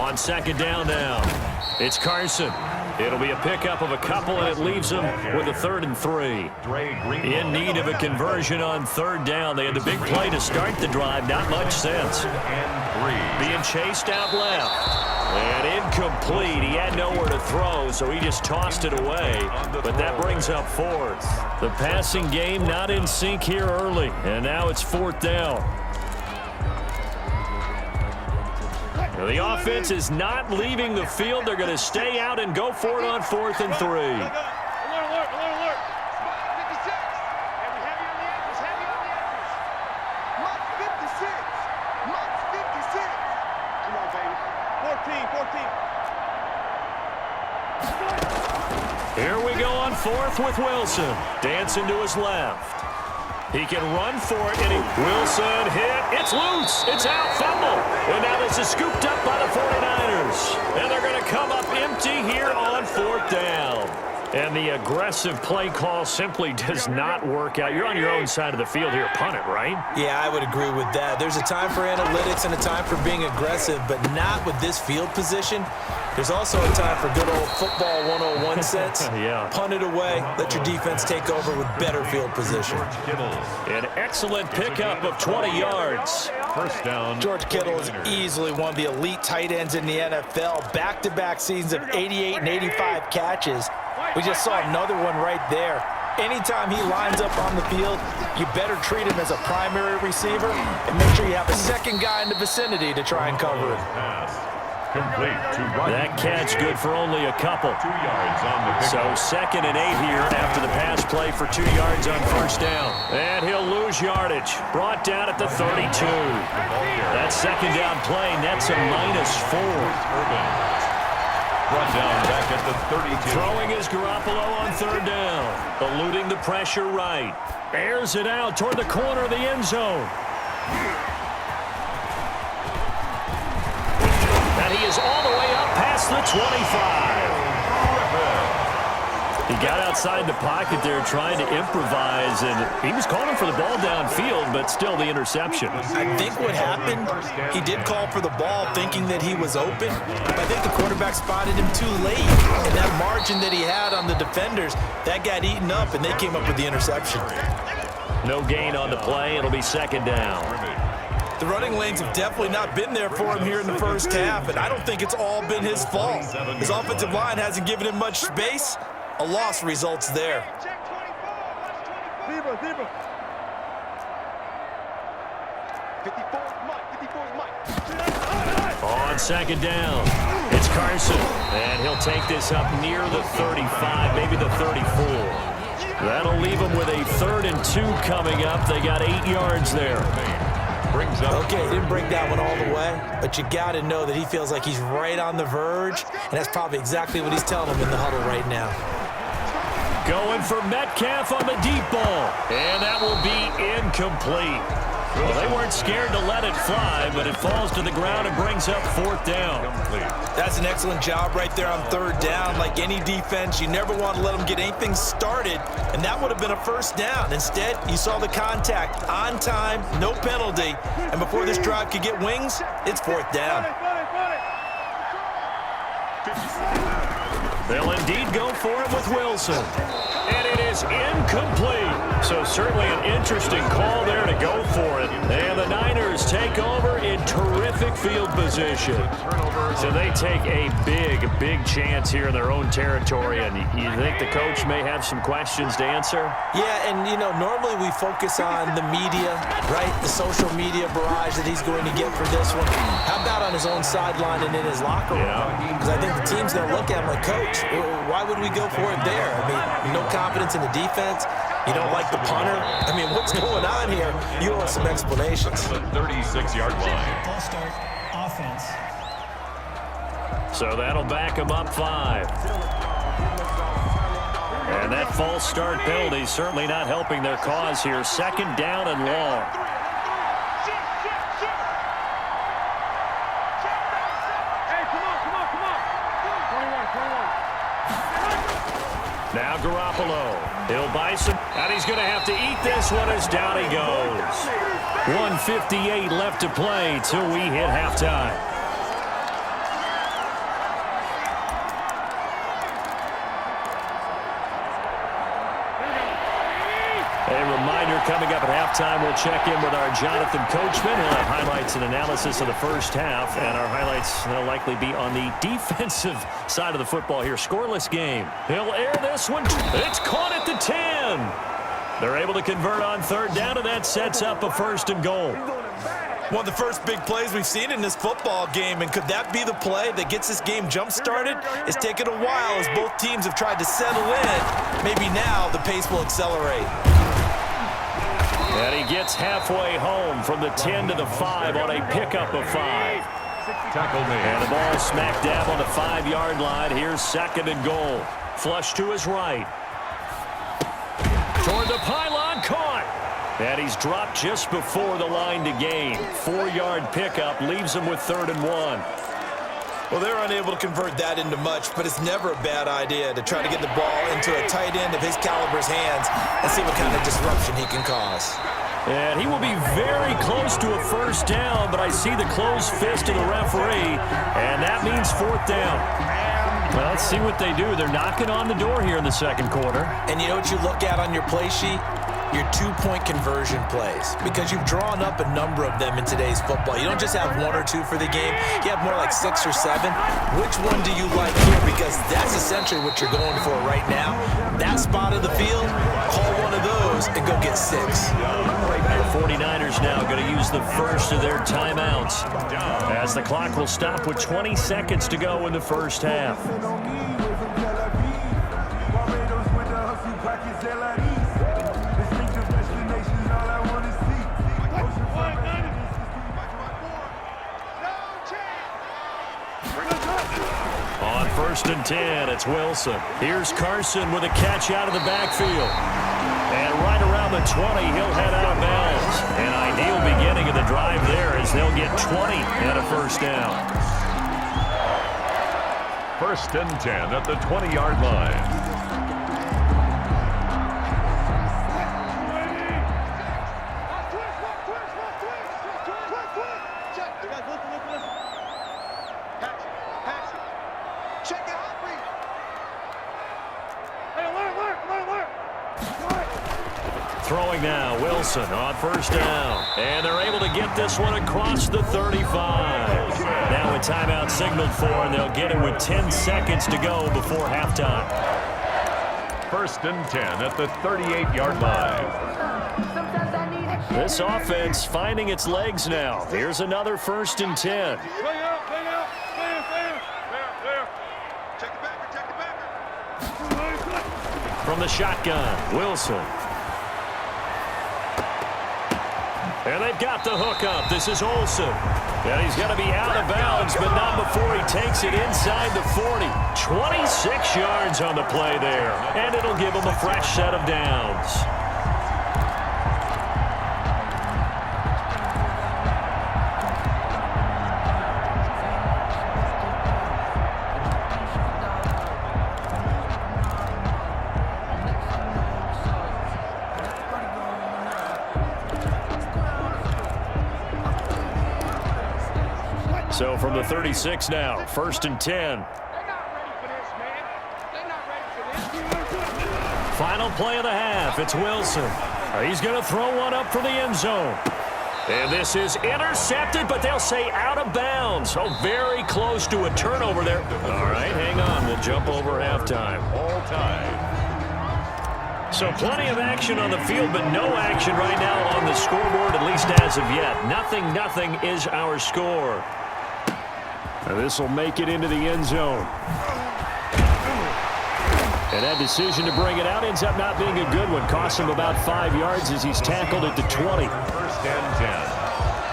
On second down now, it's Carson. It'll be a pickup of a couple, and it leaves them with a 3rd and 3. In need of a conversion on 3rd down. They had the big play to start the drive. Not much sense. Being chased out left. And incomplete. He had nowhere to throw, so he just tossed it away. But that brings up 4th. The passing game not in sync here early. And now it's 4th down. The offense is not leaving the field. They're going to stay out and go for it on 4th and 3. Here we go on 4th with Wilson. Dancing to his left. He can run for it, and Wilson hit. It's loose. It's out. Fumble. And now this is scooped up by the 49ers. And they're going to come up empty here on 4th down. And the aggressive play call simply does not work out. You're on your own side of the field here. Punt it, right? Yeah, I would agree with that. There's a time for analytics and a time for being aggressive, but not with this field position. There's also a time for good old football 101 sense. Yeah. Punt it away. Let your defense take over with better field position. An excellent pickup of 20 yards. First down. George Kittle is easily one of the elite tight ends in the NFL. Back-to-back seasons of 88 and 85 catches. We just saw another one right there. Anytime he lines up on the field, you better treat him as a primary receiver and make sure you have a second guy in the vicinity to try and cover him. Complete to Ryan. That catch good for only a couple. 2 yards on the pickup. So 2nd and 8 here after the pass play for 2 yards on 1st down. And he'll lose yardage. Brought down at the 32. That 2nd down play nets a -4. Brought down back at the 32. Throwing is Garoppolo on 3rd down. Eluding the pressure right. Airs it out toward the corner of the end zone. And he is all the way up past the 25. He got outside the pocket there trying to improvise, and he was calling for the ball downfield, but still the interception. I think what happened, he did call for the ball thinking that he was open, but I think the quarterback spotted him too late, and that margin that he had on the defenders, that got eaten up, and they came up with the interception. No gain on the play. It'll be 2nd down. The running lanes have definitely not been there for him here in the first half, and I don't think it's all been his fault. His offensive line hasn't given him much space. A loss results there. On 2nd down, it's Carson, and he'll take this up near the 35, maybe the 34. That'll leave him with a 3rd and 2 coming up. They got 8 yards there. Okay, he didn't break that one all the way, but you got to know that he feels like he's right on the verge, and that's probably exactly what he's telling him in the huddle right now. Going for Metcalf on the deep ball, and that will be incomplete. Well, they weren't scared to let it fly, but it falls to the ground and brings up 4th down. That's an excellent job right there on 3rd down. Like any defense, you never want to let them get anything started, and that would have been a 1st down. Instead, you saw the contact on time, no penalty, and before this drive could get wings, it's 4th down. They'll indeed go for it with Wilson. And it is incomplete. So certainly an interesting call there to go for it. And the Niners take over in terrific field position. So they take a big chance here in their own territory. And you think the coach may have some questions to answer? Yeah, and, you know, normally we focus on the media, right? The social media barrage that he's going to get for this one. How about on his own sideline and in his locker room? Because I think the team's going to look at him like, Coach, why would we go for it there? I mean, no confidence in the defense. You don't like the punter. I mean, what's going on here? You owe us some explanations. The 36-yard line. False start, offense. So that'll back him up 5. And that false start penalty certainly not helping their cause here. 2nd down and long. Now Garoppolo. He'll buy some, and he's going to have to eat this one as down he goes. 1:58 left to play till we hit halftime. coming up at halftime, we'll check in with our Jonathan Coachman. He'll have highlights and analysis of the first half, and our highlights will likely be on the defensive side of the football here. Scoreless game. He'll air this one. It's caught at the 10. They're able to convert on third down, and that sets up a 1st and goal. One of the first big plays we've seen in this football game, and could that be the play that gets this game jump-started? It's taken a while as both teams have tried to settle in. Maybe now the pace will accelerate. And he gets halfway home from the 10 to the 5 on a pickup of 5. Tackle made. And the ball smack dab on the 5-yard line. Here's 2nd and goal. Flush to his right. Toward the pylon, caught. And he's dropped just before the line to gain. 4-yard pickup leaves him with 3rd and 1. Well, they're unable to convert that into much, but it's never a bad idea to try to get the ball into a tight end of his caliber's hands and see what kind of disruption he can cause. And he will be very close to a 1st down, but I see the closed fist of the referee, and that means 4th down. Well, let's see what they do. They're knocking on the door here in the 2nd quarter. And you know what you look at on your play sheet? Your 2-point conversion plays, because you've drawn up a number of them in today's football. You don't just have 1 or 2 for the game. You have more like 6 or 7. Which one do you like here? Because that's essentially what you're going for right now. That spot of the field, call one of those and go get 6. The 49ers now going to use the first of their timeouts as the clock will stop with 20 seconds to go in the first half. On 1st and 10, it's Wilson. Here's Carson with a catch out of the backfield. And right around the 20, he'll head out of bounds. An ideal beginning of the drive there as they'll get 20 and a 1st down. 1st and 10 at the 20-yard line. Throwing now, Wilson on 1st down. And they're able to get this one across the 35. Now a timeout signaled for, and they'll get it with 10 seconds to go before halftime. 1st and 10 at the 38-yard line. This offense finding its legs now. Here's another 1st and 10. From the shotgun, Wilson. And they've got the hook up. This is Olsen. And he's going to be out of bounds, but not before he takes it inside the 40. 26 yards on the play there. And it'll give him a fresh set of downs. So from the 36 now, 1st and 10. Final play of the half. It's Wilson. He's going to throw one up for the end zone. And this is intercepted, but they'll say out of bounds. Oh, very close to a turnover there. All right, hang on. We'll jump over halftime. All time. So plenty of action on the field, but no action right now on the scoreboard, at least as of yet. Nothing is our score. Now this will make it into the end zone. And that decision to bring it out ends up not being a good one. Costs him about 5 yards as he's tackled at the 20. 1st and 10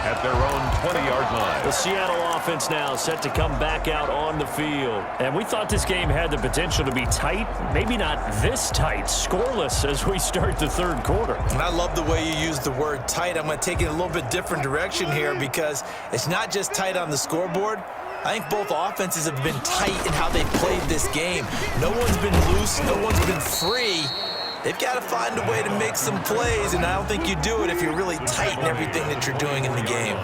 at their own 20-yard line. The Seattle offense now set to come back out on the field. And we thought this game had the potential to be tight. Maybe not this tight. Scoreless as we start the 3rd quarter. And I love the way you use the word tight. I'm going to take it a little bit different direction here because it's not just tight on the scoreboard. I think both offenses have been tight in how they played this game. No one's been loose. No one's been free. They've got to find a way to make some plays, and I don't think you do it if you're really tight in everything that you're doing in the game.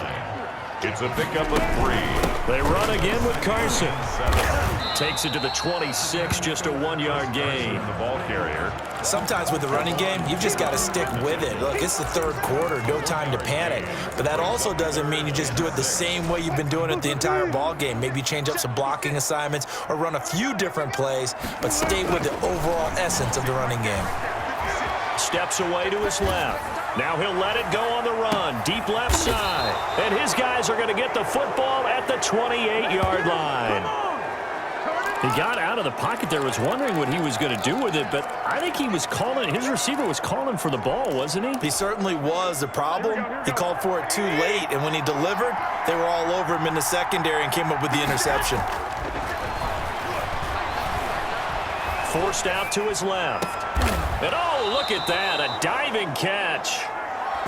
It's a pickup of 3. They run again with Carson. Takes it to the 26, just a 1-yard gain. The ball carrier. Sometimes with the running game, you've just got to stick with it. Look, it's the third quarter, no time to panic. But that also doesn't mean you just do it the same way you've been doing it the entire ball game. Maybe change up some blocking assignments or run a few different plays, but stay with the overall essence of the running game. Steps away to his left. Now he'll let it go on the run, deep left side. And his guys are going to get the football at the 28-yard line. He got out of the pocket there, was wondering what he was going to do with it, but I think he was calling, his receiver was calling for the ball, wasn't he? He certainly was. The problem, he called for it too late, and when he delivered, they were all over him in the secondary and came up with the interception. Forced out to his left. And oh, look at that, a diving catch.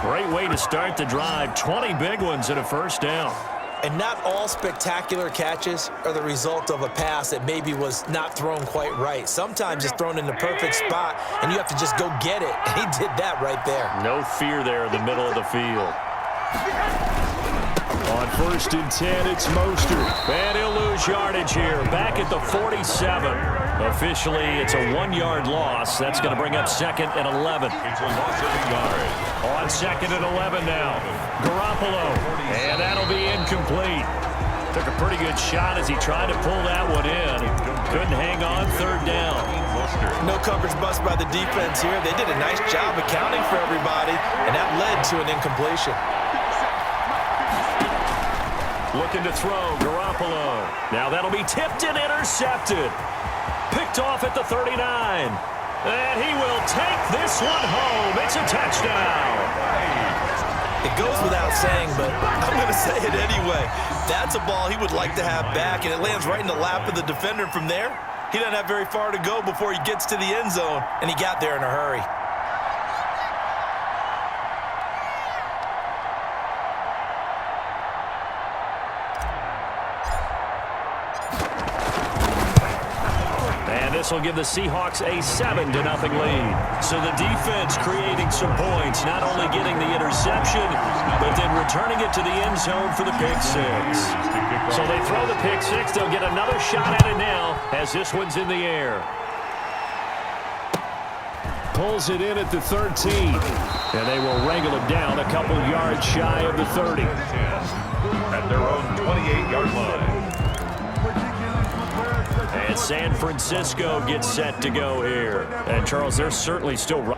Great way to start the drive, 20 big ones and a first down. And not all spectacular catches are the result of a pass that maybe was not thrown quite right. Sometimes it's thrown in the perfect spot, and you have to just go get it. And he did that right there. No fear there in the middle of the field. On 1st and 10, it's Mostert. And he'll lose yardage here, back at the 47. Officially, it's a 1-yard loss. That's going to bring up 2nd and 11. It's a loss of a yard. On 2nd and 11 now. Garoppolo. And that'll be incomplete. Took a pretty good shot as he tried to pull that one in. Couldn't hang on, 3rd down. No coverage bust by the defense here. They did a nice job accounting for everybody, and that led to an incompletion. Looking to throw, Garoppolo. Now that'll be tipped and intercepted. Picked off at the 39. And he will take this one home. It's a touchdown. It goes without saying, but I'm going to say it anyway. That's a ball he would like to have back, and it lands right in the lap of the defender. From there, he doesn't have very far to go before he gets to the end zone, and he got there in a hurry. This will give the Seahawks a 7-0 lead. So the defense creating some points, not only getting the interception, but then returning it to the end zone for the pick 6. So they throw the pick 6. They'll get another shot at it now as this one's in the air. Pulls it in at the 13. And they will wrangle him down a couple yards shy of the 30. At their own 28-yard line. And San Francisco gets set to go here. And, Charles, they're certainly still right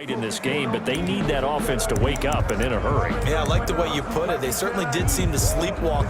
in this game, but they need that offense to wake up and in a hurry. Yeah, I like the way you put it. They certainly did seem to sleepwalk